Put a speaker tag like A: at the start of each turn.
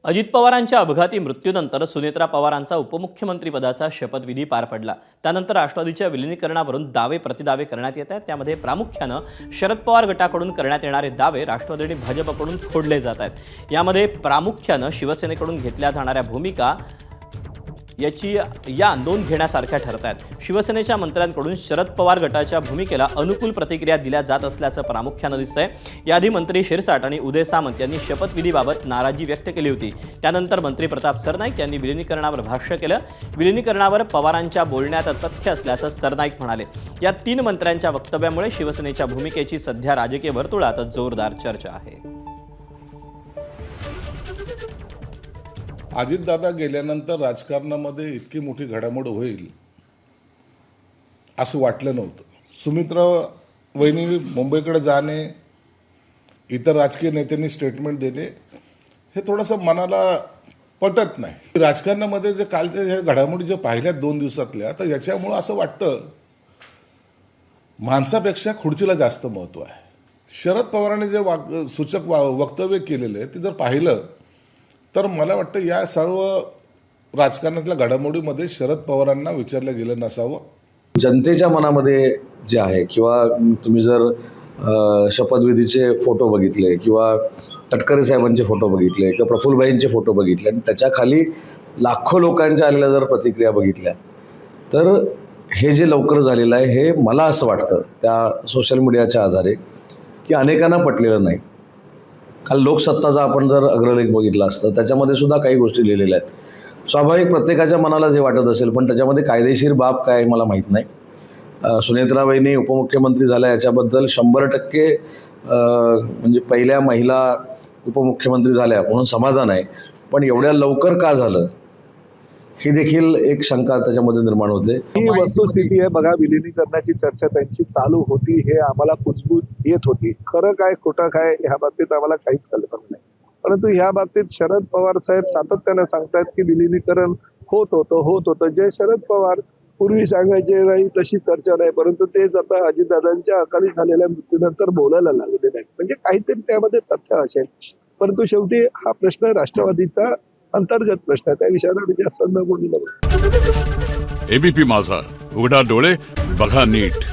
A: अजित पवारांच्या अपघाती मृत्यूनंतर सुनेत्रा पवारांचा उपमुख्यमंत्रीपदाचा शपथविधी पार पडला। त्यानंतर राष्ट्रवादीच्या विलिनीकरणावरून दावे प्रतिदावे करण्यात येत आहेत। त्यामध्ये प्रामुख्याने शरद पवार गटाकडून करण्यात येणारे दावे राष्ट्रवादी आणि भाजपकडून फोडले जात आहेत। यामध्ये प्रामुख्याने शिवसेनेकडून घेतल्या जाणाऱ्या भूमिका या नोंद घेण्यासारख्या ठरत आहेत। शिवसेनेच्या मंत्र्यांकडून शरद पवार गटाच्या भूमिकेला अनुकूल प्रतिक्रिया दिल्या जात असल्याचं प्रामुख्याने दिसतंय। याआधी मंत्री शिरसाट आणि उदय सामंत यांनी शपथविधीबाबत नाराजी व्यक्त केली होती। त्यानंतर मंत्री प्रताप सरनाईक यांनी विलिनीकरणावर भाष्य केलं। विलिनीकरणावर पवारांच्या बोलण्यात तथ्य असल्याचं सरनाईक म्हणाले। या तीन मंत्र्यांच्या वक्तव्यामुळे शिवसेनेच्या भूमिकेची सध्या राजकीय वर्तुळात जोरदार चर्चा आहे।
B: अजितदादा गेल्यानंतर राजकारणामध्ये इतकी मोठी घडामोड होईल असं वाटलं नव्हतं। सुमित्रा वहिनी मुंबईकडे जाणे, इतर राजकीय नेत्यांनी स्टेटमेंट देणे हे थोडंसं मनाला पटत नाही। राजकारणामध्ये जे कालच्या ह्या घडामोडी जे पाहिल्या 2 दिवसातल्या, तर याच्यामुळं असं वाटतं माणसापेक्षा खुर्चीला जास्त महत्त्व आहे। शरद पवारांनी जे सूचक वक्तव्य केलेलं आहे ते जर पाहिलं तर मला वाटतं या सर्व राजकारणातल्या घडामोडीमध्ये शरद पवारांना विचारलं गेलं नसावं।
C: जनतेच्या मनामध्ये जे आहे किंवा तुम्ही जर शपथविधीचे फोटो बघितले किंवा तटकरे साहेबांचे फोटो बघितले किंवा प्रफुल्लभाईंचे फोटो बघितले आणि त्याच्या खाली लाखो लोकांच्या आलेल्या जर प्रतिक्रिया बघितल्या तर हे जे लवकर झालेलं आहे हे मला असं वाटतं त्या सोशल मीडियाच्या आधारे की अनेकांना पटलेलं नाही। काल लोकसत्ताचा आपण जर अग्रलेख बघितला असतं त्याच्यामध्ये सुद्धा काही गोष्टी लिहिलेल्या आहेत। स्वाभाविक प्रत्येकाच्या मनाला जे वाटत असेल, पण त्याच्यामध्ये कायदेशीर बाब काय मला माहीत नाही। सुनेत्राबाईंनी उपमुख्यमंत्री झाल्या याच्याबद्दल 100% म्हणजे पहिल्या महिला उपमुख्यमंत्री झाल्या म्हणून समाधान आहे, पण एवढ्या लवकर का झालं ही देखील एक शंका त्याच्यामध्ये निर्माण होते।
D: ही वस्तुस्थिती आहे बघा, विलिनीकरणाची चर्चा त्यांची चालू होती, हे आम्हाला कुजबूज येत होती। खरं काय खोटं काय ह्या बाबतीत आम्हाला काहीच कल्पना नाही, परंतु ह्या बाबतीत शरद पवार साहेब सातत्याने सांगतात की विलिनीकरण होत होतं। जे शरद पवार पूर्वी सांगायचे नाही तशी चर्चा नाही, परंतु तेच आता अजितदादांच्या अकाली झालेल्या मृत्यूनंतर बोलायला लागलेले नाही, म्हणजे काहीतरी त्यामध्ये तथ्य असेल। परंतु शेवटी हा प्रश्न राष्ट्रवादीचा अंतर्गत प्रश्न आहे, त्या विषयावर जास्त न बोलू नये।
E: एबीपी माझा, उघडा डोळे बघा नीट।